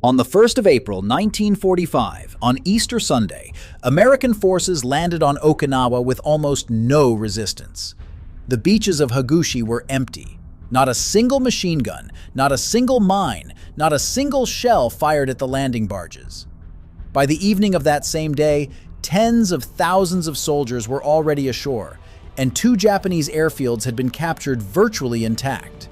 On the 1st of April 1945, on Easter Sunday, American forces landed on Okinawa with almost no resistance. The beaches of Hagushi were empty. Not a single machine gun, not a single mine, not a single shell fired at the landing barges. By the evening of that same day, tens of thousands of soldiers were already ashore, and 2 Japanese airfields had been captured virtually intact.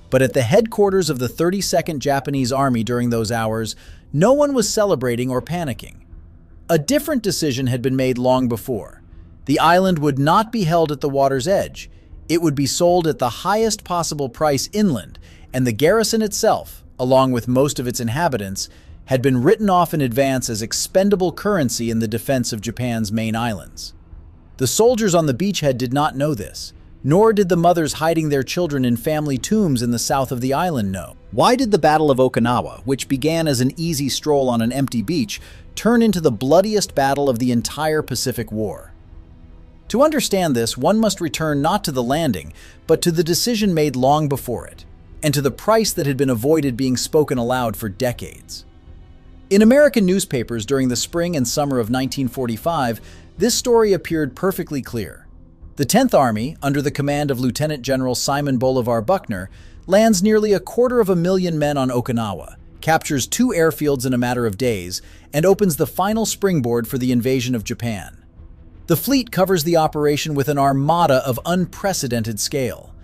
But at the headquarters of the 32nd Japanese Army during those hours, no one was celebrating or panicking. A different decision had been made long before. The island would not be held at the water's edge. It would be sold at the highest possible price inland, and the garrison itself, along with most of its inhabitants, had been written off in advance as expendable currency in the defense of Japan's main islands. The soldiers on the beachhead did not know this, nor did the mothers hiding their children in family tombs in the south of the island know. Why did the Battle of Okinawa, which began as an easy stroll on an empty beach, turn into the bloodiest battle of the entire Pacific War? To understand this, one must return not to the landing, but to the decision made long before it, and to the price that had been avoided being spoken aloud for decades. In American newspapers during the spring and summer of 1945, this story appeared perfectly clear. The 10th Army, under the command of Lieutenant General Simon Bolivar Buckner, lands nearly 250,000 men on Okinawa, captures 2 airfields in a matter of days, and opens the final springboard for the invasion of Japan. The fleet covers the operation with an armada of unprecedented scale.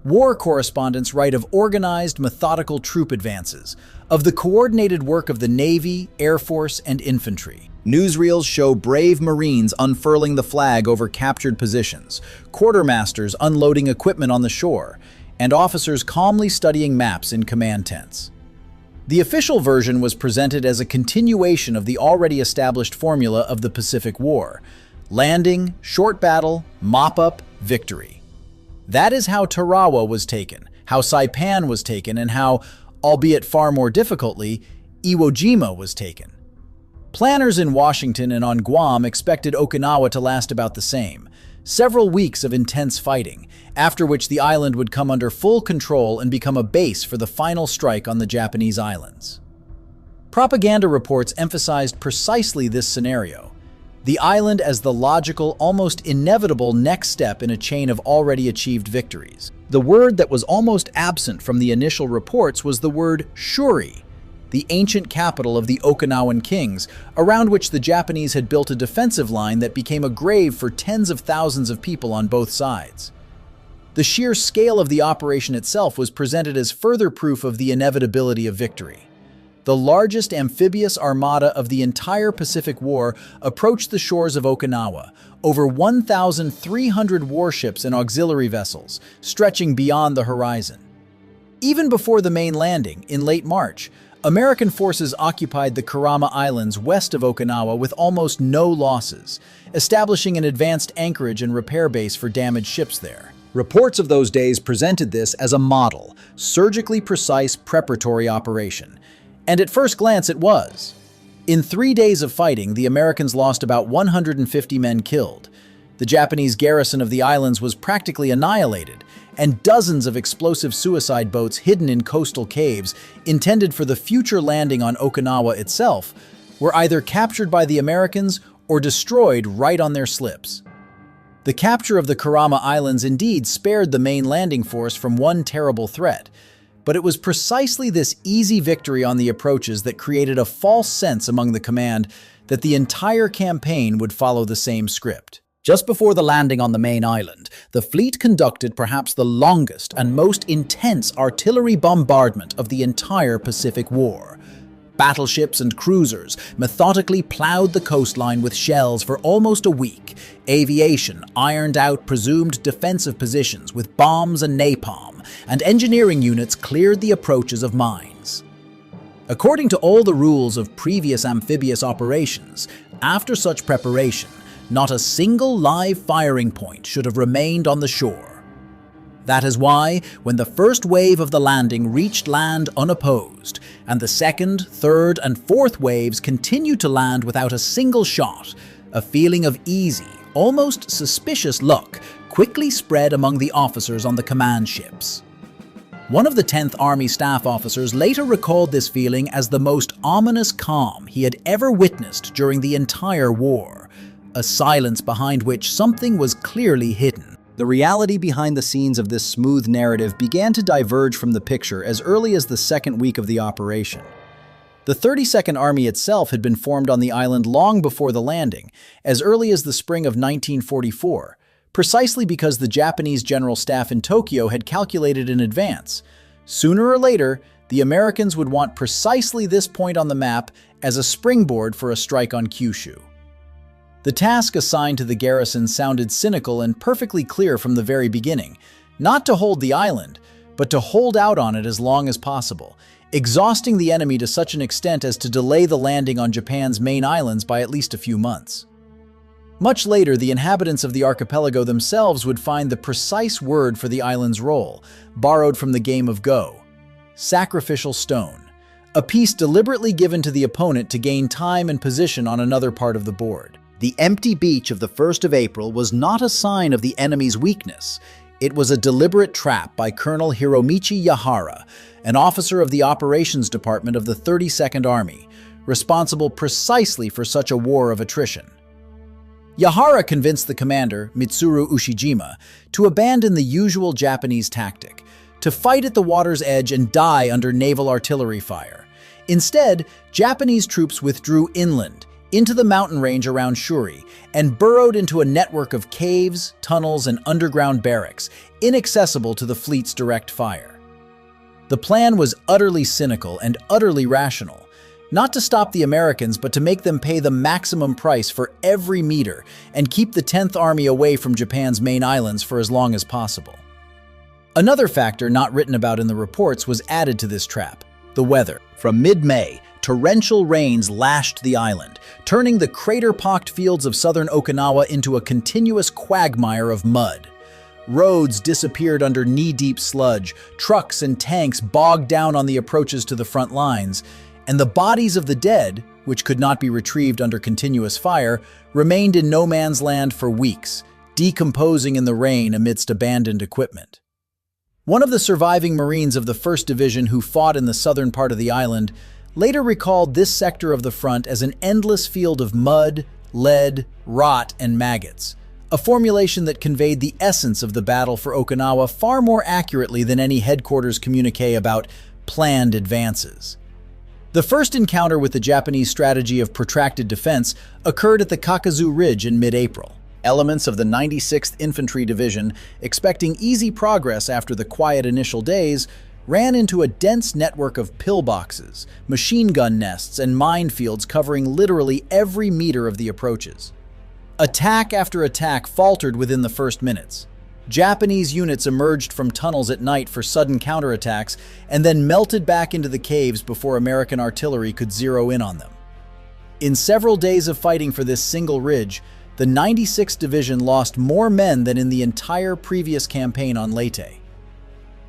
War correspondents write of organized, methodical troop advances, of the coordinated work of the Navy, Air Force, and infantry. Newsreels show brave Marines unfurling the flag over captured positions, quartermasters unloading equipment on the shore, and officers calmly studying maps in command tents. The official version was presented as a continuation of the already established formula of the Pacific War: landing, short battle, mop-up, victory. That is how Tarawa was taken, how Saipan was taken, and how, albeit far more difficultly, Iwo Jima was taken. Planners in Washington and on Guam expected Okinawa to last about the same, several weeks of intense fighting, after which the island would come under full control and become a base for the final strike on the Japanese islands. Propaganda reports emphasized precisely this scenario, the island as the logical, almost inevitable next step in a chain of already achieved victories. The word that was almost absent from the initial reports was the word Shuri, the ancient capital of the Okinawan kings, around which the Japanese had built a defensive line that became a grave for tens of thousands of people on both sides. The sheer scale of the operation itself was presented as further proof of the inevitability of victory. The largest amphibious armada of the entire Pacific War approached the shores of Okinawa, over 1,300 warships and auxiliary vessels, stretching beyond the horizon. Even before the main landing, in late March, American forces occupied the Kurama Islands west of Okinawa with almost no losses, establishing an advanced anchorage and repair base for damaged ships there. Reports of those days presented this as a model, surgically precise preparatory operation. And at first glance it was. In 3 days of fighting, the Americans lost about 150 men killed. The Japanese garrison of the islands was practically annihilated, and dozens of explosive suicide boats hidden in coastal caves, intended for the future landing on Okinawa itself, were either captured by the Americans or destroyed right on their slips. The capture of the Kurama Islands indeed spared the main landing force from one terrible threat, but it was precisely this easy victory on the approaches that created a false sense among the command that the entire campaign would follow the same script. Just before the landing on the main island, the fleet conducted perhaps the longest and most intense artillery bombardment of the entire Pacific War. Battleships and cruisers methodically plowed the coastline with shells for almost a week. Aviation ironed out presumed defensive positions with bombs and napalm, and engineering units cleared the approaches of mines. According to all the rules of previous amphibious operations, after such preparation, not a single live firing point should have remained on the shore. That is why, when the first wave of the landing reached land unopposed, and the second, third, and fourth waves continued to land without a single shot, a feeling of easy, almost suspicious luck quickly spread among the officers on the command ships. One of the 10th Army staff officers later recalled this feeling as the most ominous calm he had ever witnessed during the entire war, a silence behind which something was clearly hidden. The reality behind the scenes of this smooth narrative began to diverge from the picture as early as the second week of the operation. The 32nd Army itself had been formed on the island long before the landing, as early as the spring of 1944, precisely because the Japanese General Staff in Tokyo had calculated in advance. Sooner or later, the Americans would want precisely this point on the map as a springboard for a strike on Kyushu. The task assigned to the garrison sounded cynical and perfectly clear from the very beginning, not to hold the island, but to hold out on it as long as possible, exhausting the enemy to such an extent as to delay the landing on Japan's main islands by at least a few months. Much later, the inhabitants of the archipelago themselves would find the precise word for the island's role, borrowed from the game of Go: sacrificial stone, a piece deliberately given to the opponent to gain time and position on another part of the board. The empty beach of the 1st of April was not a sign of the enemy's weakness. It was a deliberate trap by Colonel Hiromichi Yahara, an officer of the Operations Department of the 32nd Army, responsible precisely for such a war of attrition. Yahara convinced the commander, Mitsuru Ushijima, to abandon the usual Japanese tactic, to fight at the water's edge and die under naval artillery fire. Instead, Japanese troops withdrew inland, into the mountain range around Shuri, and burrowed into a network of caves, tunnels, and underground barracks, inaccessible to the fleet's direct fire. The plan was utterly cynical and utterly rational. Not to stop the Americans, but to make them pay the maximum price for every meter and keep the 10th Army away from Japan's main islands for as long as possible. Another factor not written about in the reports was added to this trap: the weather. From mid-May, torrential rains lashed the island, turning the crater-pocked fields of southern Okinawa into a continuous quagmire of mud. Roads disappeared under knee-deep sludge, trucks and tanks bogged down on the approaches to the front lines, and the bodies of the dead, which could not be retrieved under continuous fire, remained in no man's land for weeks, decomposing in the rain amidst abandoned equipment. One of the surviving Marines of the 1st Division who fought in the southern part of the island later recalled this sector of the front as an endless field of mud, lead, rot, and maggots, a formulation that conveyed the essence of the battle for Okinawa far more accurately than any headquarters communique about planned advances. The first encounter with the Japanese strategy of protracted defense occurred at the Kakazu Ridge in mid-April. Elements of the 96th Infantry Division, expecting easy progress after the quiet initial days, ran into a dense network of pillboxes, machine gun nests, and minefields covering literally every meter of the approaches. Attack after attack faltered within the first minutes. Japanese units emerged from tunnels at night for sudden counterattacks and then melted back into the caves before American artillery could zero in on them. In several days of fighting for this single ridge, the 96th Division lost more men than in the entire previous campaign on Leyte.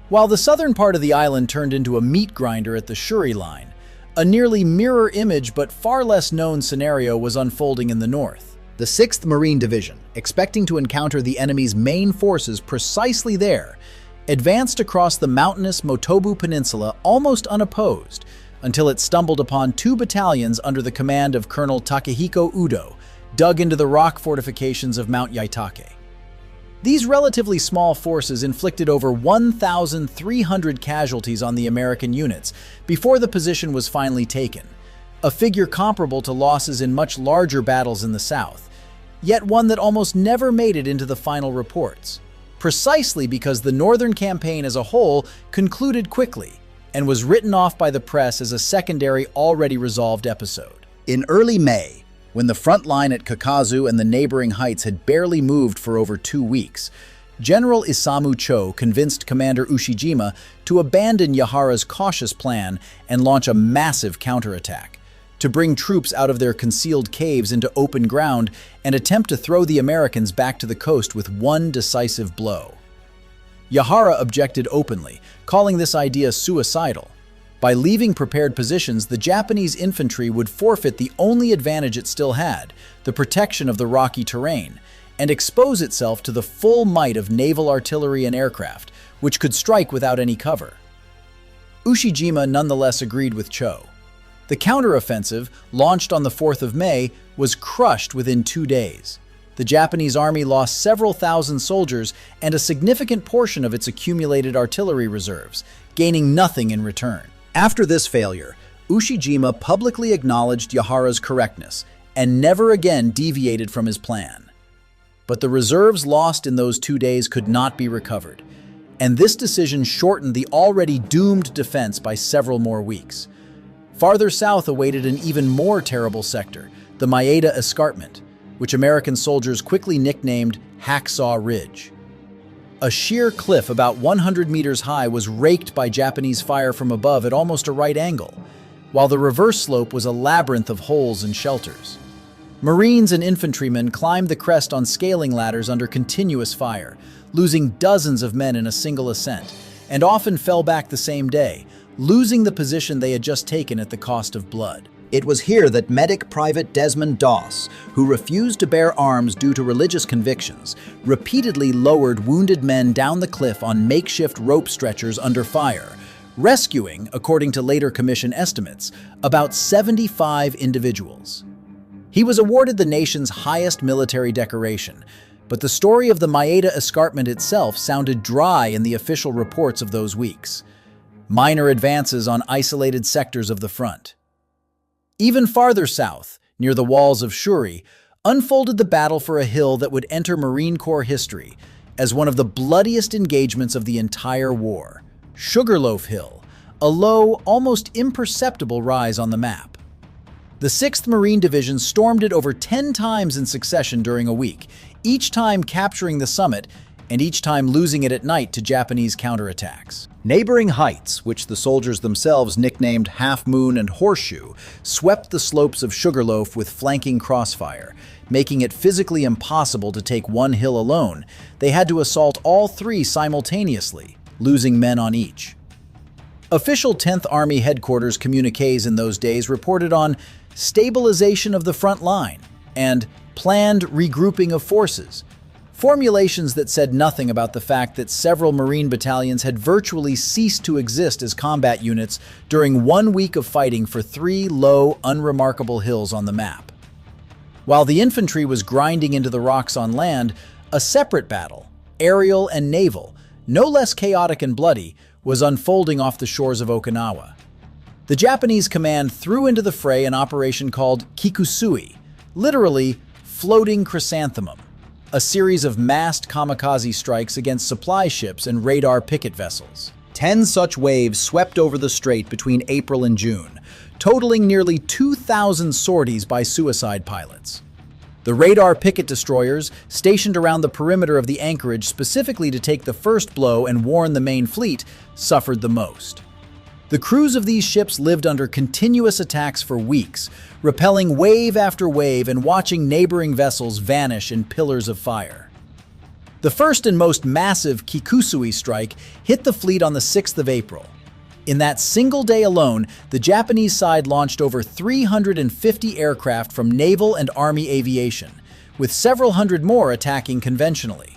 While the southern part of the island turned into a meat grinder at the Shuri Line, a nearly mirror image but far less known scenario was unfolding in the north. The 6th Marine Division, expecting to encounter the enemy's main forces precisely there, advanced across the mountainous Motobu Peninsula almost unopposed until it stumbled upon 2 battalions under the command of Colonel Takehiko Udo, dug into the rock fortifications of Mount Yaitake. These relatively small forces inflicted over 1,300 casualties on the American units before the position was finally taken, a figure comparable to losses in much larger battles in the south, yet one that almost never made it into the final reports, precisely because the northern campaign as a whole concluded quickly and was written off by the press as a secondary, already resolved episode. In early May, when the front line at Kakazu and the neighboring heights had barely moved for over 2 weeks, General Isamu Cho convinced Commander Ushijima to abandon Yahara's cautious plan and launch a massive counterattack, to bring troops out of their concealed caves into open ground and attempt to throw the Americans back to the coast with one decisive blow. Yahara objected openly, calling this idea suicidal. By leaving prepared positions, the Japanese infantry would forfeit the only advantage it still had, the protection of the rocky terrain, and expose itself to the full might of naval artillery and aircraft, which could strike without any cover. Ushijima nonetheless agreed with Cho. The counteroffensive, launched on the 4th of May, was crushed within 2 days. The Japanese army lost several thousand soldiers and a significant portion of its accumulated artillery reserves, gaining nothing in return. After this failure, Ushijima publicly acknowledged Yahara's correctness and never again deviated from his plan. But the reserves lost in those 2 days could not be recovered, and this decision shortened the already doomed defense by several more weeks. Farther south awaited an even more terrible sector, the Maeda Escarpment, which American soldiers quickly nicknamed Hacksaw Ridge. A sheer cliff about 100 meters high was raked by Japanese fire from above at almost a right angle, while the reverse slope was a labyrinth of holes and shelters. Marines and infantrymen climbed the crest on scaling ladders under continuous fire, losing dozens of men in a single ascent, and often fell back the same day, losing the position they had just taken at the cost of blood. It was here that medic Private Desmond Doss, who refused to bear arms due to religious convictions, repeatedly lowered wounded men down the cliff on makeshift rope stretchers under fire, rescuing, according to later commission estimates, about 75 individuals. He was awarded the nation's highest military decoration, but the story of the Maeda Escarpment itself sounded dry in the official reports of those weeks. Minor advances on isolated sectors of the front. Even farther south, near the walls of Shuri, unfolded the battle for a hill that would enter Marine Corps history as one of the bloodiest engagements of the entire war. Sugarloaf Hill, a low, almost imperceptible rise on the map. The 6th Marine Division stormed it over 10 times in succession during a week, each time capturing the summit and each time losing it at night to Japanese counterattacks. Neighboring heights, which the soldiers themselves nicknamed Half Moon and Horseshoe, swept the slopes of Sugarloaf with flanking crossfire, making it physically impossible to take one hill alone. They had to assault all 3 simultaneously, losing men on each. Official 10th Army headquarters communiques in those days reported on stabilization of the front line and planned regrouping of forces, formulations that said nothing about the fact that several Marine battalions had virtually ceased to exist as combat units during 1 week of fighting for 3 low, unremarkable hills on the map. While the infantry was grinding into the rocks on land, a separate battle, aerial and naval, no less chaotic and bloody, was unfolding off the shores of Okinawa. The Japanese command threw into the fray an operation called Kikusui, literally floating chrysanthemum, a series of massed kamikaze strikes against supply ships and radar picket vessels. 10 such waves swept over the strait between April and June, totaling nearly 2,000 sorties by suicide pilots. The radar picket destroyers, stationed around the perimeter of the anchorage specifically to take the first blow and warn the main fleet, suffered the most. The crews of these ships lived under continuous attacks for weeks, repelling wave after wave and watching neighboring vessels vanish in pillars of fire. The first and most massive Kikusui strike hit the fleet on the 6th of April. In that single day alone, the Japanese side launched over 350 aircraft from naval and army aviation, with several hundred more attacking conventionally.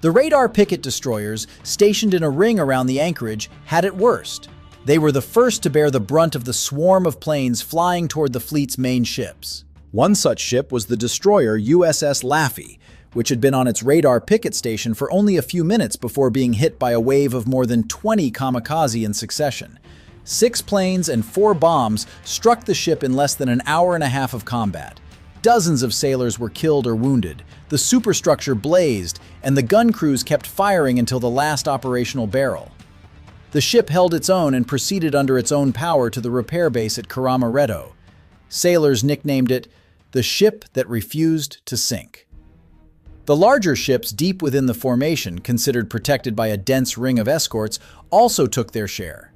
The radar picket destroyers, stationed in a ring around the anchorage, had it worst. They were the first to bear the brunt of the swarm of planes flying toward the fleet's main ships. One such ship was the destroyer USS Laffey, which had been on its radar picket station for only a few minutes before being hit by a wave of more than 20 kamikaze in succession. 6 planes and 4 bombs struck the ship in less than an hour and a half of combat. Dozens of sailors were killed or wounded, the superstructure blazed, and the gun crews kept firing until the last operational barrel. The ship held its own and proceeded under its own power to the repair base at Karamaredo. Sailors nicknamed it the ship that refused to sink. The larger ships deep within the formation, considered protected by a dense ring of escorts, also took their share.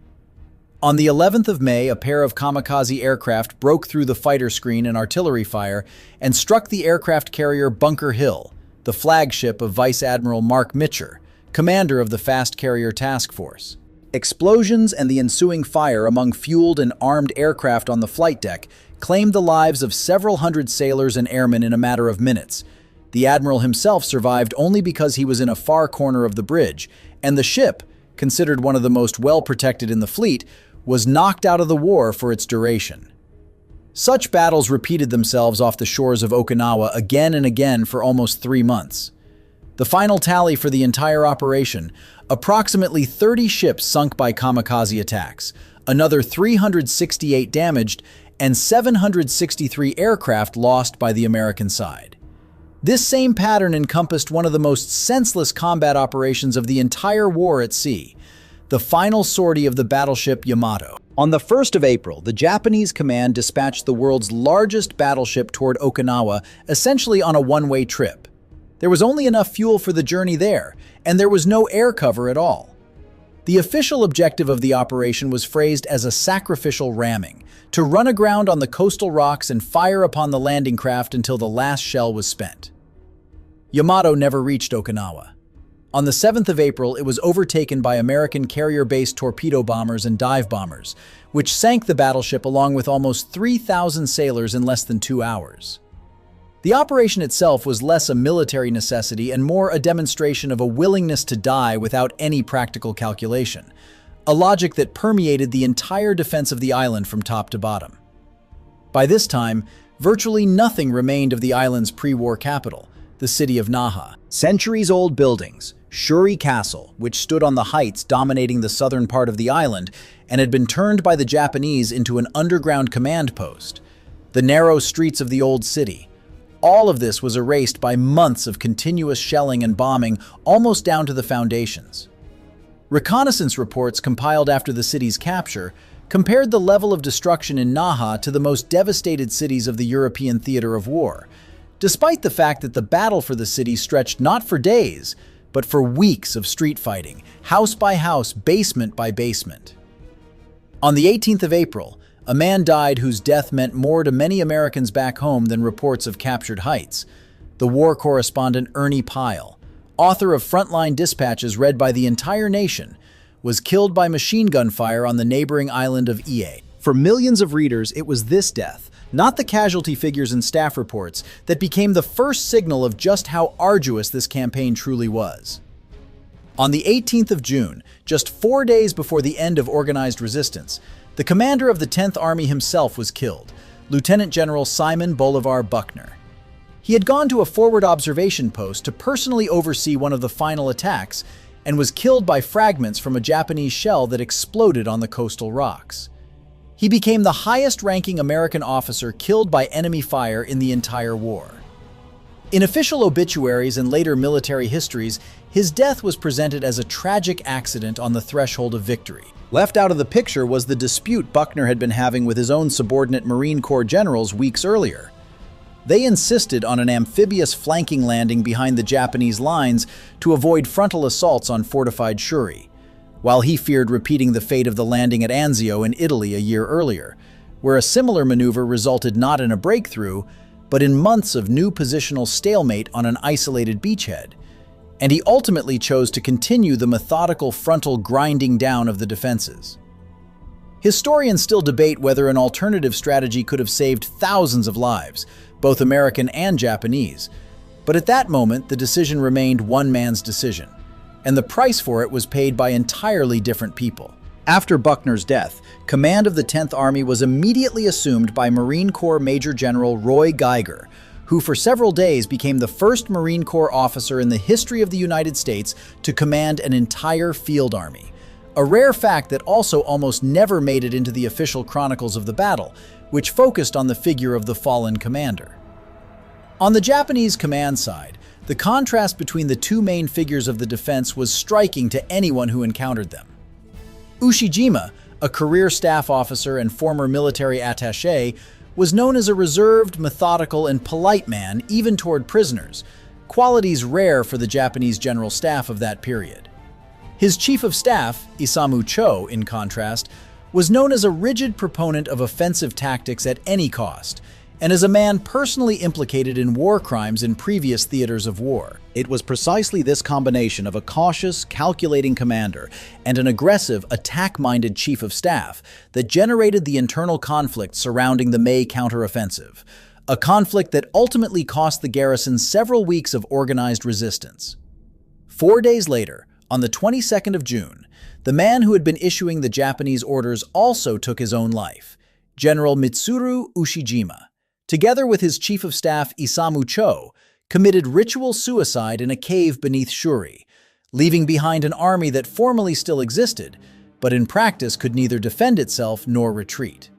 On the 11th of May, a pair of kamikaze aircraft broke through the fighter screen and artillery fire and struck the aircraft carrier Bunker Hill, the flagship of Vice Admiral Mark Mitcher, commander of the Fast Carrier Task Force. Explosions and the ensuing fire among fueled and armed aircraft on the flight deck claimed the lives of several hundred sailors and airmen in a matter of minutes. The admiral himself survived only because he was in a far corner of the bridge, and the ship, considered one of the most well-protected in the fleet, was knocked out of the war for its duration. Such battles repeated themselves off the shores of Okinawa again and again for almost 3 months. The final tally for the entire operation: approximately 30 ships sunk by kamikaze attacks, another 368 damaged, and 763 aircraft lost by the American side. This same pattern encompassed one of the most senseless combat operations of the entire war at sea: the final sortie of the battleship Yamato. On the 1st of April, the Japanese command dispatched the world's largest battleship toward Okinawa, essentially on a one-way trip. There was only enough fuel for the journey there, and there was no air cover at all. The official objective of the operation was phrased as a sacrificial ramming, to run aground on the coastal rocks and fire upon the landing craft until the last shell was spent. Yamato never reached Okinawa. On the 7th of April, it was overtaken by American carrier-based torpedo bombers and dive bombers, which sank the battleship along with almost 3,000 sailors in less than 2 hours. The operation itself was less a military necessity and more a demonstration of a willingness to die without any practical calculation, a logic that permeated the entire defense of the island from top to bottom. By this time, virtually nothing remained of the island's pre-war capital, the city of Naha. Centuries-old buildings, Shuri Castle, which stood on the heights dominating the southern part of the island and had been turned by the Japanese into an underground command post, the narrow streets of the old city. All of this was erased by months of continuous shelling and bombing, almost down to the foundations. Reconnaissance reports compiled after the city's capture compared the level of destruction in Naha to the most devastated cities of the European theater of war, despite the fact that the battle for the city stretched not for days, but for weeks of street fighting, house by house, basement by basement. On the 18th of April, a man died whose death meant more to many Americans back home than reports of captured heights. The war correspondent Ernie Pyle, author of frontline dispatches read by the entire nation, was killed by machine gun fire on the neighboring island of Ie. For millions of readers, it was this death, not the casualty figures and staff reports, that became the first signal of just how arduous this campaign truly was. On the 18th of June, just 4 days before the end of organized resistance, the commander of the 10th Army himself was killed, Lieutenant General Simon Bolivar Buckner. He had gone to a forward observation post to personally oversee one of the final attacks and was killed by fragments from a Japanese shell that exploded on the coastal rocks. He became the highest-ranking American officer killed by enemy fire in the entire war. In official obituaries and later military histories, his death was presented as a tragic accident on the threshold of victory. Left out of the picture was the dispute Buckner had been having with his own subordinate Marine Corps generals weeks earlier. They insisted on an amphibious flanking landing behind the Japanese lines to avoid frontal assaults on fortified Shuri, while he feared repeating the fate of the landing at Anzio in Italy a year earlier, where a similar maneuver resulted not in a breakthrough, but in months of new positional stalemate on an isolated beachhead, and he ultimately chose to continue the methodical frontal grinding down of the defenses. Historians still debate whether an alternative strategy could have saved thousands of lives, both American and Japanese, but at that moment the decision remained one man's decision, and the price for it was paid by entirely different people. After Buckner's death, command of the 10th Army was immediately assumed by Marine Corps Major General Roy Geiger, who for several days became the first Marine Corps officer in the history of the United States to command an entire field army, a rare fact that also almost never made it into the official chronicles of the battle, which focused on the figure of the fallen commander. On the Japanese command side, the contrast between the two main figures of the defense was striking to anyone who encountered them. Ushijima, a career staff officer and former military attaché, was known as a reserved, methodical, and polite man even toward prisoners, qualities rare for the Japanese general staff of that period. His chief of staff, Isamu Cho, in contrast, was known as a rigid proponent of offensive tactics at any cost, and as a man personally implicated in war crimes in previous theaters of war. It was precisely this combination of a cautious, calculating commander and an aggressive, attack-minded chief of staff that generated the internal conflict surrounding the May counteroffensive, a conflict that ultimately cost the garrison several weeks of organized resistance. 4 days later, on the 22nd of June, the man who had been issuing the Japanese orders also took his own life, General Mitsuru Ushijima, together with his chief of staff Isamu Cho, committed ritual suicide in a cave beneath Shuri, leaving behind an army that formally still existed, but in practice could neither defend itself nor retreat.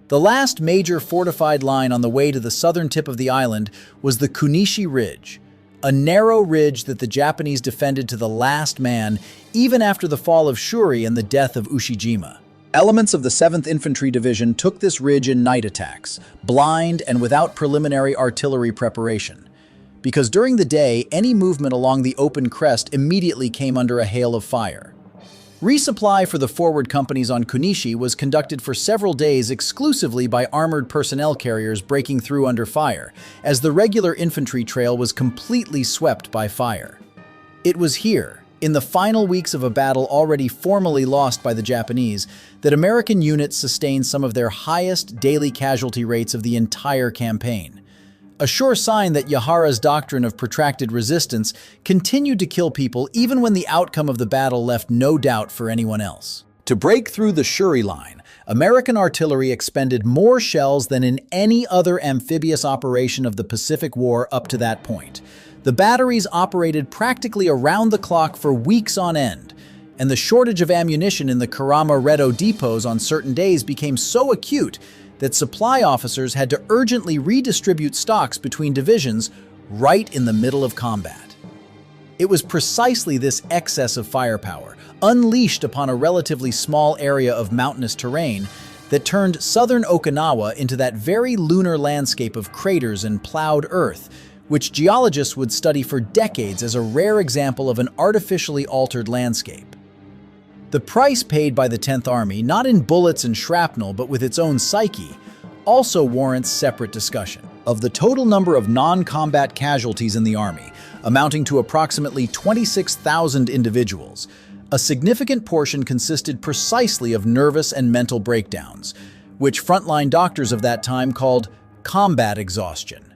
The last major fortified line on the way to the southern tip of the island was the Kunishi Ridge, a narrow ridge that the Japanese defended to the last man, even after the fall of Shuri and the death of Ushijima. Elements of the 7th Infantry Division took this ridge in night attacks, blind and without preliminary artillery preparation, because during the day, any movement along the open crest immediately came under a hail of fire. Resupply for the forward companies on Kunishi was conducted for several days exclusively by armored personnel carriers breaking through under fire, as the regular infantry trail was completely swept by fire. It was here, in the final weeks of a battle already formally lost by the Japanese, that American units sustained some of their highest daily casualty rates of the entire campaign. A sure sign that Yahara's doctrine of protracted resistance continued to kill people even when the outcome of the battle left no doubt for anyone else. To break through the Shuri Line, American artillery expended more shells than in any other amphibious operation of the Pacific War up to that point. The batteries operated practically around the clock for weeks on end, and the shortage of ammunition in the Karama-Redo depots on certain days became so acute that supply officers had to urgently redistribute stocks between divisions right in the middle of combat. It was precisely this excess of firepower, unleashed upon a relatively small area of mountainous terrain, that turned southern Okinawa into that very lunar landscape of craters and plowed earth, which geologists would study for decades as a rare example of an artificially altered landscape. The price paid by the 10th Army, not in bullets and shrapnel but with its own psyche, also warrants separate discussion. Of the total number of non-combat casualties in the Army, amounting to approximately 26,000 individuals, a significant portion consisted precisely of nervous and mental breakdowns, which frontline doctors of that time called combat exhaustion.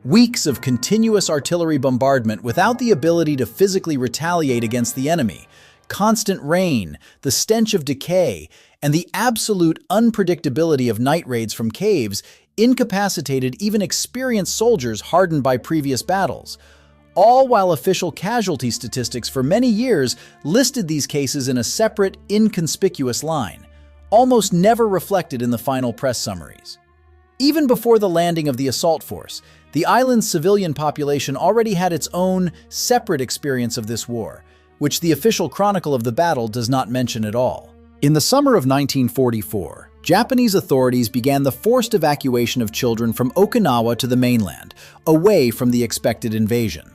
Weeks of continuous artillery bombardment without the ability to physically retaliate against the enemy, constant rain, the stench of decay, and the absolute unpredictability of night raids from caves incapacitated even experienced soldiers hardened by previous battles, all while official casualty statistics for many years listed these cases in a separate, inconspicuous line, almost never reflected in the final press summaries. Even before the landing of the assault force, the island's civilian population already had its own, separate experience of this war, which the official chronicle of the battle does not mention at all. In the summer of 1944, Japanese authorities began the forced evacuation of children from Okinawa to the mainland, away from the expected invasion.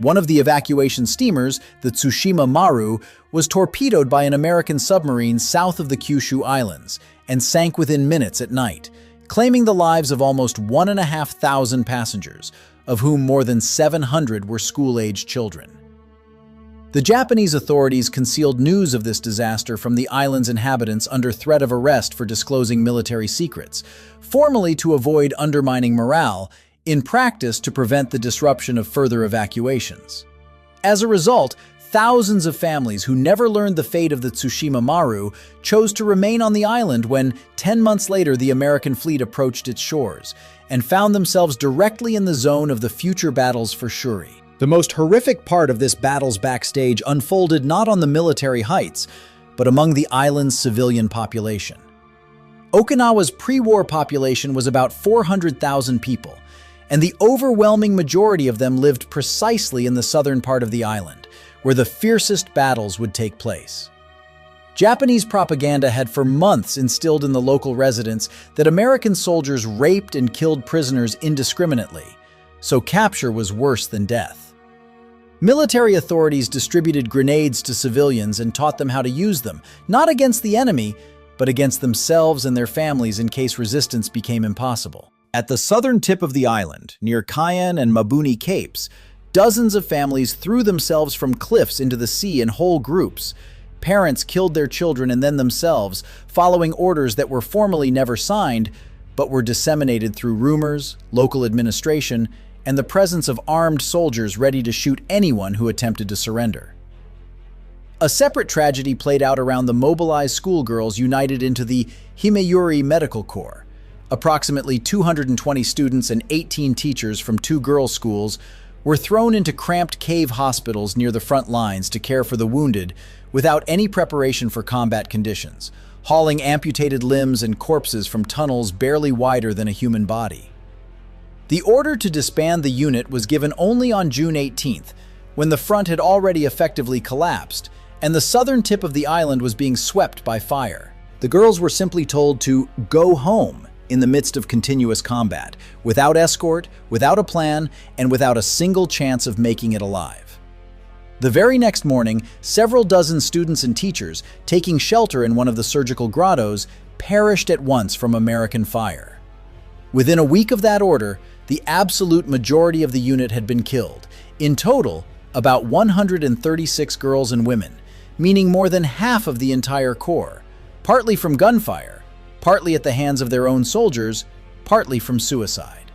One of the evacuation steamers, the Tsushima Maru, was torpedoed by an American submarine south of the Kyushu Islands and sank within minutes at night, claiming the lives of almost 1,500 passengers, of whom more than 700 were school-aged children. The Japanese authorities concealed news of this disaster from the island's inhabitants under threat of arrest for disclosing military secrets, formally to avoid undermining morale, in practice to prevent the disruption of further evacuations. As a result, thousands of families who never learned the fate of the Tsushima Maru chose to remain on the island when, 10 months later, the American fleet approached its shores and found themselves directly in the zone of the future battles for Shuri. The most horrific part of this battle's backstage unfolded not on the military heights, but among the island's civilian population. Okinawa's pre-war population was about 400,000 people, and the overwhelming majority of them lived precisely in the southern part of the island, where the fiercest battles would take place. Japanese propaganda had for months instilled in the local residents that American soldiers raped and killed prisoners indiscriminately, so capture was worse than death. Military authorities distributed grenades to civilians and taught them how to use them, not against the enemy, but against themselves and their families in case resistance became impossible. At the southern tip of the island, near Cayenne and Mabuni Capes, dozens of families threw themselves from cliffs into the sea in whole groups. Parents killed their children and then themselves, following orders that were formally never signed, but were disseminated through rumors, local administration, and the presence of armed soldiers ready to shoot anyone who attempted to surrender. A separate tragedy played out around the mobilized schoolgirls united into the Himeyuri Medical Corps. Approximately 220 students and 18 teachers from 2 girls' schools were thrown into cramped cave hospitals near the front lines to care for the wounded without any preparation for combat conditions, hauling amputated limbs and corpses from tunnels barely wider than a human body. The order to disband the unit was given only on June 18th, when the front had already effectively collapsed, and the southern tip of the island was being swept by fire. The girls were simply told to go home in the midst of continuous combat, without escort, without a plan, and without a single chance of making it alive. The very next morning, several dozen students and teachers, taking shelter in one of the surgical grottos, perished at once from American fire. Within a week of that order, the absolute majority of the unit had been killed. In total, about 136 girls and women, meaning more than half of the entire corps, partly from gunfire, partly at the hands of their own soldiers, partly from suicide.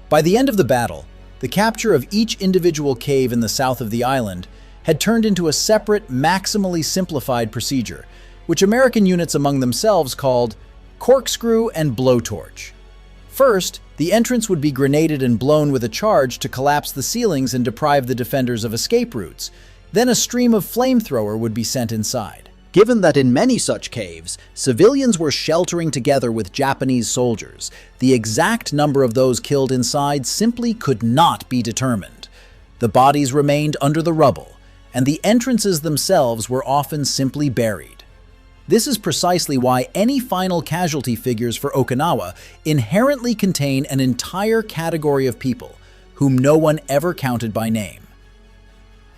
By the end of the battle, the capture of each individual cave in the south of the island had turned into a separate, maximally simplified procedure, which American units among themselves called corkscrew and blowtorch. First, the entrance would be grenaded and blown with a charge to collapse the ceilings and deprive the defenders of escape routes. Then a stream of flamethrower would be sent inside. Given that in many such caves, civilians were sheltering together with Japanese soldiers, the exact number of those killed inside simply could not be determined. The bodies remained under the rubble, and the entrances themselves were often simply buried. This is precisely why any final casualty figures for Okinawa inherently contain an entire category of people whom no one ever counted by name.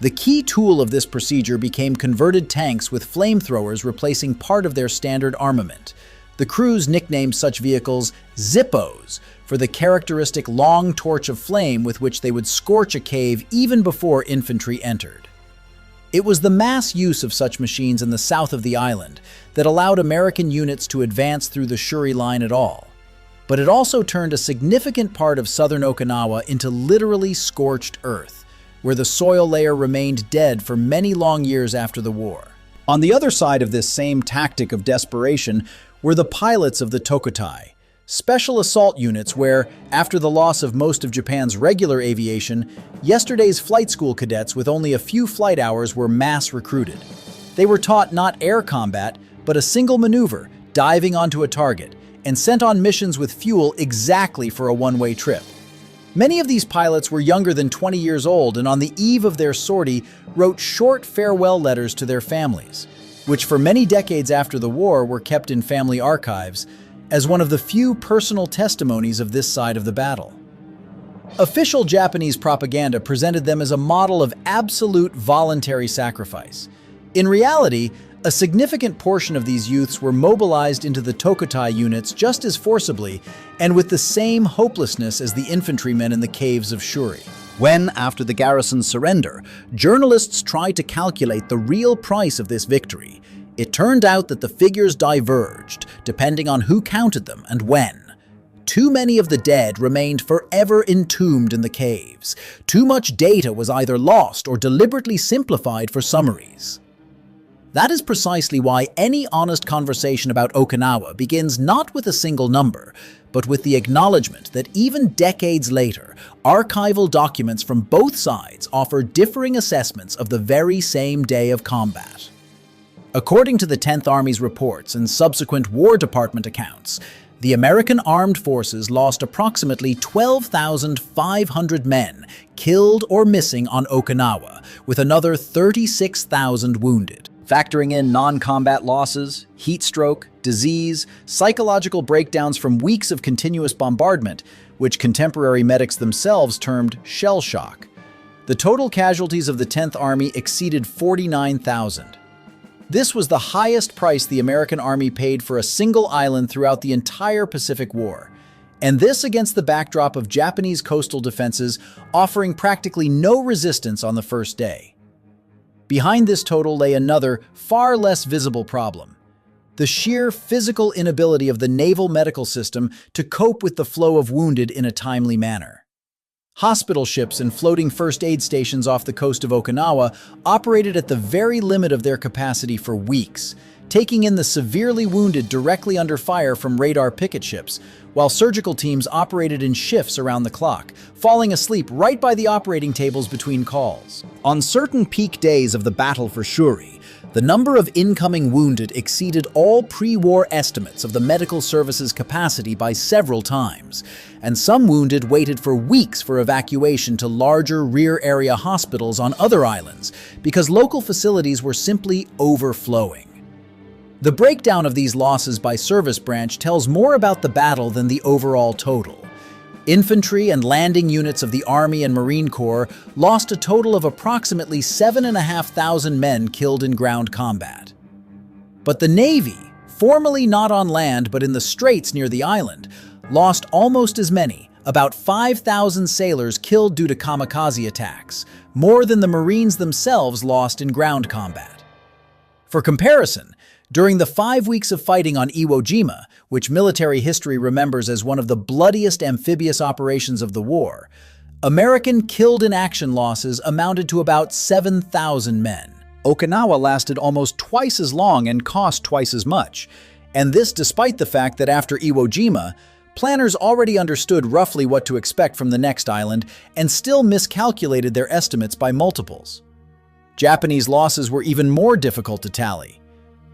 The key tool of this procedure became converted tanks with flamethrowers replacing part of their standard armament. The crews nicknamed such vehicles Zippos for the characteristic long torch of flame with which they would scorch a cave even before infantry entered. It was the mass use of such machines in the south of the island that allowed American units to advance through the Shuri Line at all. But it also turned a significant part of southern Okinawa into literally scorched earth, where the soil layer remained dead for many long years after the war. On the other side of this same tactic of desperation were the pilots of the Tokutai, special assault units where, after the loss of most of Japan's regular aviation, yesterday's flight school cadets with only a few flight hours were mass recruited. They were taught not air combat, but a single maneuver, diving onto a target, and sent on missions with fuel exactly for a one-way trip. Many of these pilots were younger than 20 years old and on the eve of their sortie wrote short farewell letters to their families, which for many decades after the war were kept in family archives as one of the few personal testimonies of this side of the battle. Official Japanese propaganda presented them as a model of absolute voluntary sacrifice. In reality, a significant portion of these youths were mobilized into the Tokutai units just as forcibly and with the same hopelessness as the infantrymen in the caves of Shuri. When, after the garrison's surrender, journalists tried to calculate the real price of this victory, it turned out that the figures diverged, depending on who counted them and when. Too many of the dead remained forever entombed in the caves. Too much data was either lost or deliberately simplified for summaries. That is precisely why any honest conversation about Okinawa begins not with a single number, but with the acknowledgement that even decades later, archival documents from both sides offer differing assessments of the very same day of combat. According to the 10th Army's reports and subsequent War Department accounts, the American armed forces lost approximately 12,500 men killed or missing on Okinawa, with another 36,000 wounded. Factoring in non-combat losses, heat stroke, disease, psychological breakdowns from weeks of continuous bombardment, which contemporary medics themselves termed shell shock. The total casualties of the 10th Army exceeded 49,000. This was the highest price the American Army paid for a single island throughout the entire Pacific War, and this against the backdrop of Japanese coastal defenses offering practically no resistance on the first day. Behind this total lay another, far less visible problem: the sheer physical inability of the naval medical system to cope with the flow of wounded in a timely manner. Hospital ships and floating first aid stations off the coast of Okinawa operated at the very limit of their capacity for weeks, taking in the severely wounded directly under fire from radar picket ships, while surgical teams operated in shifts around the clock, falling asleep right by the operating tables between calls. On certain peak days of the battle for Shuri, the number of incoming wounded exceeded all pre-war estimates of the medical services capacity by several times, and some wounded waited for weeks for evacuation to larger rear-area hospitals on other islands because local facilities were simply overflowing. The breakdown of these losses by service branch tells more about the battle than the overall total. Infantry and landing units of the Army and Marine Corps lost a total of approximately 7,500 men killed in ground combat. But the Navy, formerly not on land but in the straits near the island, lost almost as many, about 5,000 sailors killed due to kamikaze attacks, more than the Marines themselves lost in ground combat. For comparison, during the 5 weeks of fighting on Iwo Jima, which military history remembers as one of the bloodiest amphibious operations of the war, American killed-in-action losses amounted to about 7,000 men. Okinawa lasted almost twice as long and cost twice as much, and this despite the fact that after Iwo Jima, planners already understood roughly what to expect from the next island and still miscalculated their estimates by multiples. Japanese losses were even more difficult to tally.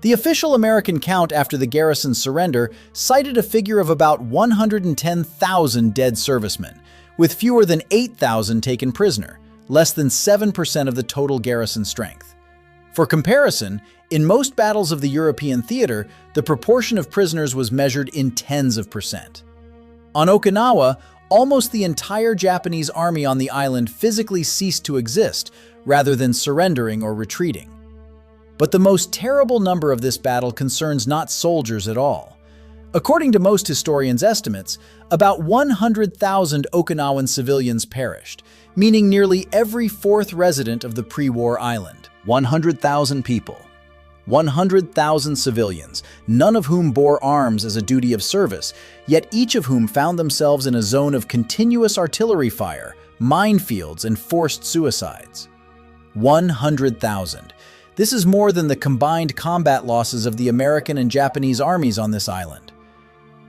The official American count after the garrison's surrender cited a figure of about 110,000 dead servicemen, with fewer than 8,000 taken prisoner, less than 7% of the total garrison strength. For comparison, in most battles of the European theater, the proportion of prisoners was measured in tens of percent. On Okinawa, almost the entire Japanese army on the island physically ceased to exist, rather than surrendering or retreating. But the most terrible number of this battle concerns not soldiers at all. According to most historians' estimates, about 100,000 Okinawan civilians perished, meaning nearly every fourth resident of the pre-war island. 100,000 people. 100,000 civilians, none of whom bore arms as a duty of service, yet each of whom found themselves in a zone of continuous artillery fire, minefields, and forced suicides. 100,000. This is more than the combined combat losses of the American and Japanese armies on this island.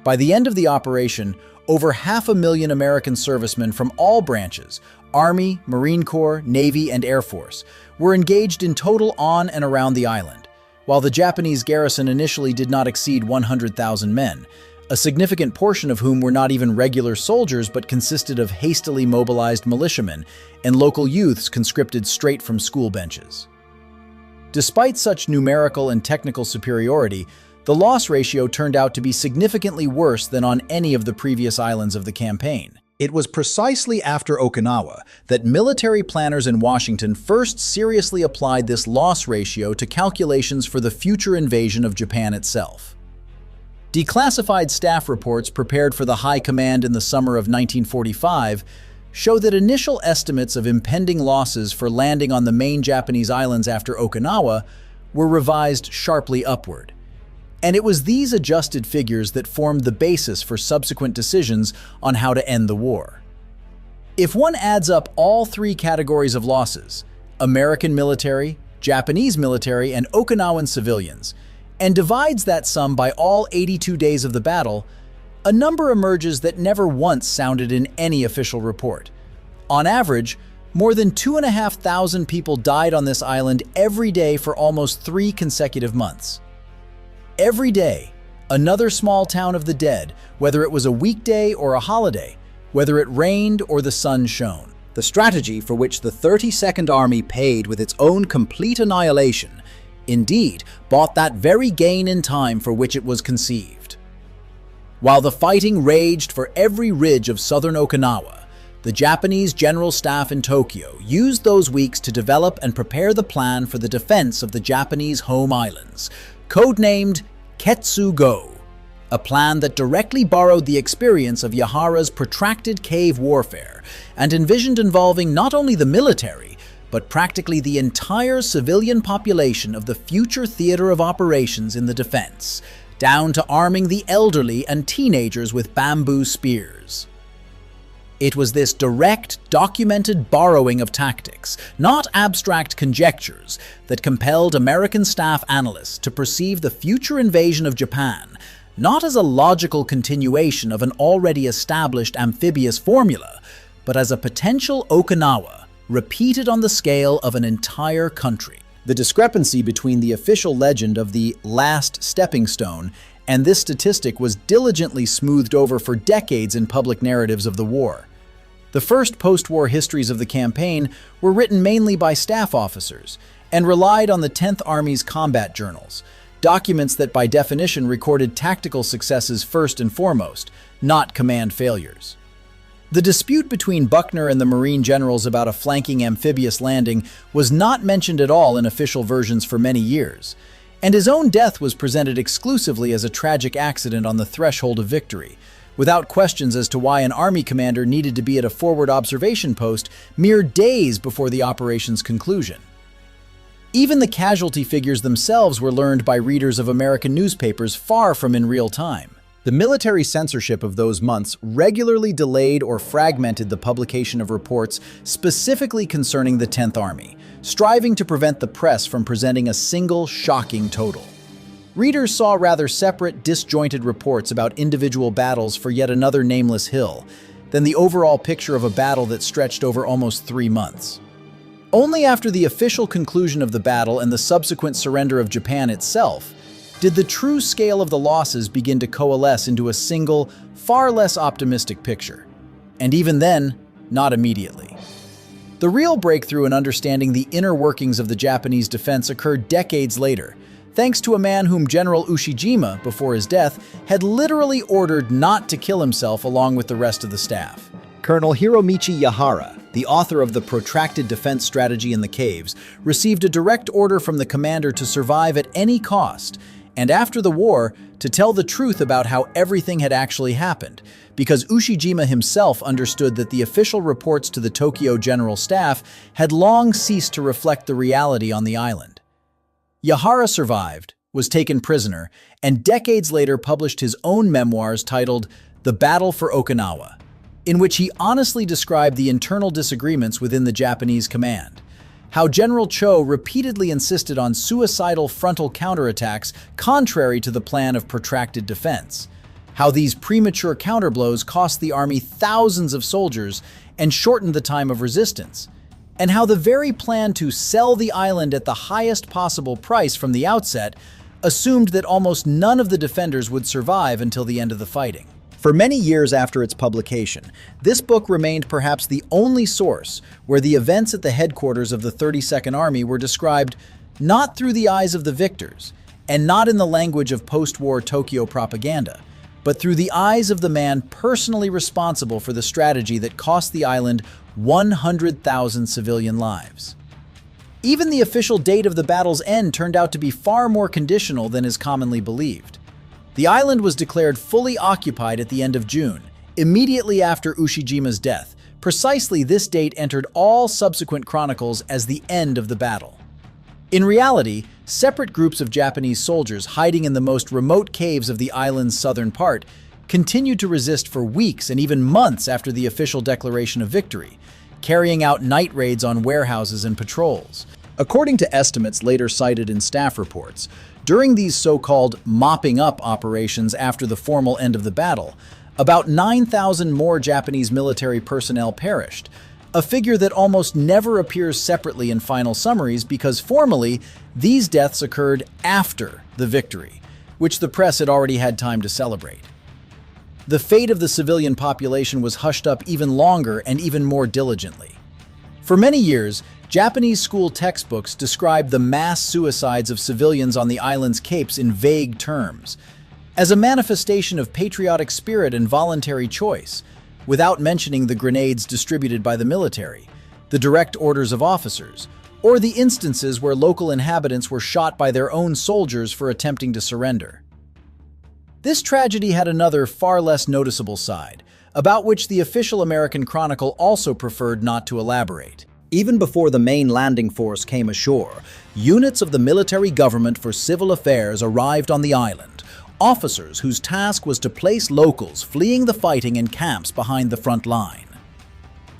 By the end of the operation, over 500,000 American servicemen from all branches, Army, Marine Corps, Navy, and Air Force, were engaged in total on and around the island, while the Japanese garrison initially did not exceed 100,000 men, a significant portion of whom were not even regular soldiers but consisted of hastily mobilized militiamen and local youths conscripted straight from school benches. Despite such numerical and technical superiority, the loss ratio turned out to be significantly worse than on any of the previous islands of the campaign. It was precisely after Okinawa that military planners in Washington first seriously applied this loss ratio to calculations for the future invasion of Japan itself. Declassified staff reports prepared for the High Command in the summer of 1945 show that initial estimates of impending losses for landing on the main Japanese islands after Okinawa were revised sharply upward. And it was these adjusted figures that formed the basis for subsequent decisions on how to end the war. If one adds up all three categories of losses, American military, Japanese military, and Okinawan civilians, and divides that sum by all 82 days of the battle, a number emerges that never once sounded in any official report. On average, more than 2,500 people died on this island every day for almost 3 consecutive months. Every day, another small town of the dead, whether it was a weekday or a holiday, whether it rained or the sun shone. The strategy for which the 32nd Army paid with its own complete annihilation, indeed, bought that very gain in time for which it was conceived. While the fighting raged for every ridge of southern Okinawa, the Japanese General Staff in Tokyo used those weeks to develop and prepare the plan for the defense of the Japanese home islands, codenamed Ketsu-go, a plan that directly borrowed the experience of Yahara's protracted cave warfare and envisioned involving not only the military, but practically the entire civilian population of the future theater of operations in the defense, down to arming the elderly and teenagers with bamboo spears. It was this direct, documented borrowing of tactics, not abstract conjectures, that compelled American staff analysts to perceive the future invasion of Japan not as a logical continuation of an already established amphibious formula, but as a potential Okinawa, repeated on the scale of an entire country. The discrepancy between the official legend of the last stepping stone and this statistic was diligently smoothed over for decades in public narratives of the war. The first post-war histories of the campaign were written mainly by staff officers and relied on the 10th Army's combat journals, documents that by definition recorded tactical successes first and foremost, not command failures. The dispute between Buckner and the Marine generals about a flanking amphibious landing was not mentioned at all in official versions for many years, and his own death was presented exclusively as a tragic accident on the threshold of victory, without questions as to why an Army commander needed to be at a forward observation post mere days before the operation's conclusion. Even the casualty figures themselves were learned by readers of American newspapers far from in real time. The military censorship of those months regularly delayed or fragmented the publication of reports specifically concerning the 10th Army, striving to prevent the press from presenting a single shocking total. Readers saw rather separate, disjointed reports about individual battles for yet another nameless hill than the overall picture of a battle that stretched over almost 3 months. Only after the official conclusion of the battle and the subsequent surrender of Japan itself did the true scale of the losses begin to coalesce into a single, far less optimistic picture. And even then, not immediately. The real breakthrough in understanding the inner workings of the Japanese defense occurred decades later, thanks to a man whom General Ushijima, before his death, had literally ordered not to kill himself along with the rest of the staff. Colonel Hiromichi Yahara, the author of the Protracted Defense Strategy in the Caves, received a direct order from the commander to survive at any cost, and after the war, to tell the truth about how everything had actually happened, because Ushijima himself understood that the official reports to the Tokyo General Staff had long ceased to reflect the reality on the island. Yahara survived, was taken prisoner, and decades later published his own memoirs titled The Battle for Okinawa, in which he honestly described the internal disagreements within the Japanese command, how General Cho repeatedly insisted on suicidal frontal counterattacks contrary to the plan of protracted defense, how these premature counterblows cost the army thousands of soldiers and shortened the time of resistance, and how the very plan to sell the island at the highest possible price from the outset assumed that almost none of the defenders would survive until the end of the fighting. For many years after its publication, this book remained perhaps the only source where the events at the headquarters of the 32nd Army were described not through the eyes of the victors, and not in the language of post-war Tokyo propaganda, but through the eyes of the man personally responsible for the strategy that cost the island 100,000 civilian lives. Even the official date of the battle's end turned out to be far more conditional than is commonly believed. The island was declared fully occupied at the end of June, immediately after Ushijima's death. Precisely this date entered all subsequent chronicles as the end of the battle. In reality, separate groups of Japanese soldiers hiding in the most remote caves of the island's southern part continued to resist for weeks and even months after the official declaration of victory, carrying out night raids on warehouses and patrols. According to estimates later cited in staff reports, during these so-called mopping up operations after the formal end of the battle, about 9,000 more Japanese military personnel perished, a figure that almost never appears separately in final summaries because formally, these deaths occurred after the victory, which the press had already had time to celebrate. The fate of the civilian population was hushed up even longer and even more diligently. For many years, Japanese school textbooks described the mass suicides of civilians on the island's capes in vague terms, as a manifestation of patriotic spirit and voluntary choice, without mentioning the grenades distributed by the military, the direct orders of officers, or the instances where local inhabitants were shot by their own soldiers for attempting to surrender. This tragedy had another, far less noticeable side, about which the official American Chronicle also preferred not to elaborate. Even before the main landing force came ashore, units of the military government for civil affairs arrived on the island, officers whose task was to place locals fleeing the fighting in camps behind the front line.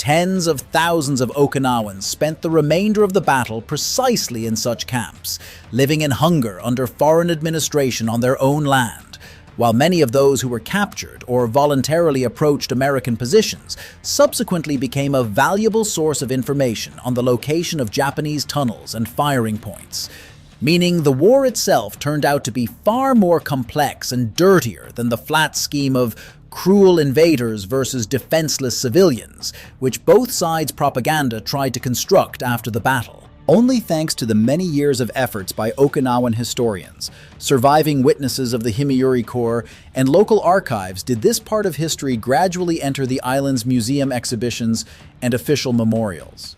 Tens of thousands of Okinawans spent the remainder of the battle precisely in such camps, living in hunger under foreign administration on their own land, while many of those who were captured or voluntarily approached American positions subsequently became a valuable source of information on the location of Japanese tunnels and firing points, meaning the war itself turned out to be far more complex and dirtier than the flat scheme of cruel invaders versus defenseless civilians, which both sides' propaganda tried to construct after the battle. Only thanks to the many years of efforts by Okinawan historians, surviving witnesses of the Himiyuri Corps, and local archives did this part of history gradually enter the island's museum exhibitions and official memorials.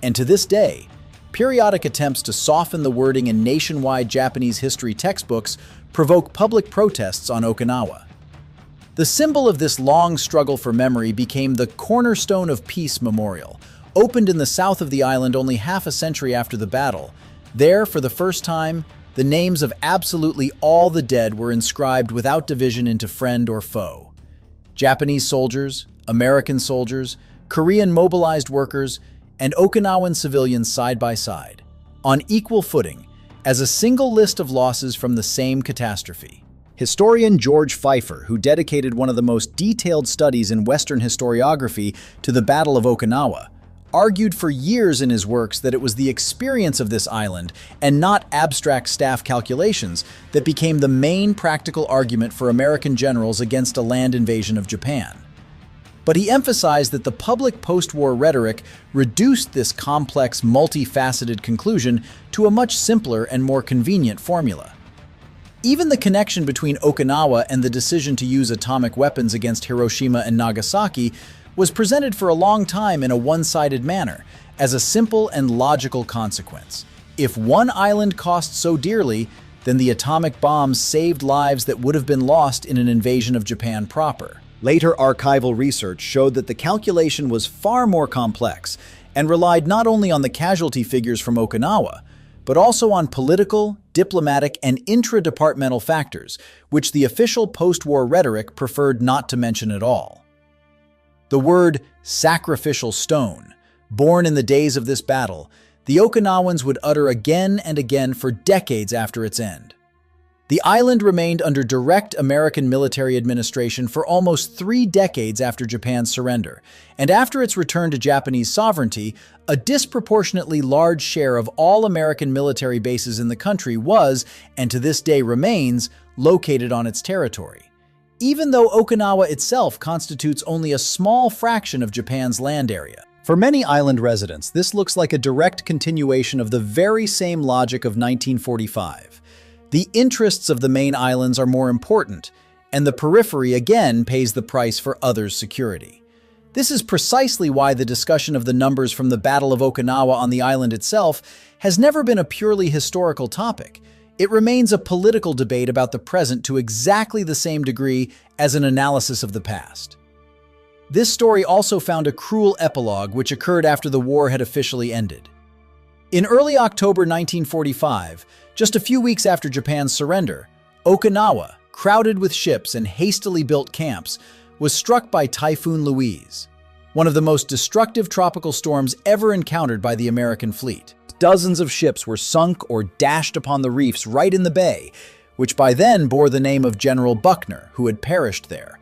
And to this day, periodic attempts to soften the wording in nationwide Japanese history textbooks provoke public protests on Okinawa. The symbol of this long struggle for memory became the Cornerstone of Peace Memorial, opened in the south of the island only half a century after the battle. There, for the first time, the names of absolutely all the dead were inscribed without division into friend or foe. Japanese soldiers, American soldiers, Korean mobilized workers, and Okinawan civilians side by side, on equal footing, as a single list of losses from the same catastrophe. Historian George Pfeiffer, who dedicated one of the most detailed studies in Western historiography to the Battle of Okinawa, argued for years in his works that it was the experience of this island, and not abstract staff calculations, that became the main practical argument for American generals against a land invasion of Japan. But he emphasized that the public post-war rhetoric reduced this complex, multifaceted conclusion to a much simpler and more convenient formula. Even the connection between Okinawa and the decision to use atomic weapons against Hiroshima and Nagasaki was presented for a long time in a one-sided manner, as a simple and logical consequence. If one island cost so dearly, then the atomic bombs saved lives that would have been lost in an invasion of Japan proper. Later archival research showed that the calculation was far more complex and relied not only on the casualty figures from Okinawa, but also on political, diplomatic, and intra-departmental factors, which the official post-war rhetoric preferred not to mention at all. The word sacrificial stone, born in the days of this battle, the Okinawans would utter again and again for decades after its end. The island remained under direct American military administration for almost 3 decades after Japan's surrender, and after its return to Japanese sovereignty, a disproportionately large share of all American military bases in the country was, and to this day remains, located on its territory. Even though Okinawa itself constitutes only a small fraction of Japan's land area. For many island residents, this looks like a direct continuation of the very same logic of 1945. The interests of the main islands are more important, and the periphery again pays the price for others' security. This is precisely why the discussion of the numbers from the Battle of Okinawa on the island itself has never been a purely historical topic. It remains a political debate about the present to exactly the same degree as an analysis of the past. This story also found a cruel epilogue which occurred after the war had officially ended. In early October 1945, just a few weeks after Japan's surrender, Okinawa, crowded with ships and hastily built camps, was struck by Typhoon Louise, one of the most destructive tropical storms ever encountered by the American fleet. Dozens of ships were sunk or dashed upon the reefs right in the bay, which by then bore the name of General Buckner, who had perished there.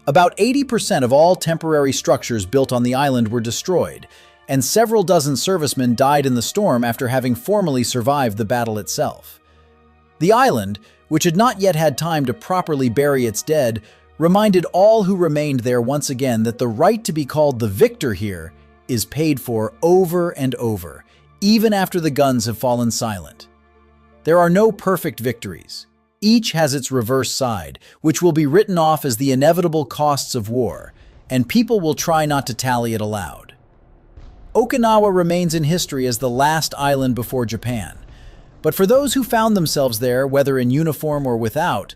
About 80% of all temporary structures built on the island were destroyed, and several dozen servicemen died in the storm after having formally survived the battle itself. The island, which had not yet had time to properly bury its dead, reminded all who remained there once again that the right to be called the victor here is paid for over and over, even after the guns have fallen silent. There are no perfect victories. Each has its reverse side, which will be written off as the inevitable costs of war, and people will try not to tally it aloud. Okinawa remains in history as the last island before Japan. But for those who found themselves there, whether in uniform or without,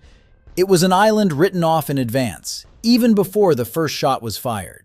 it was an island written off in advance, even before the first shot was fired.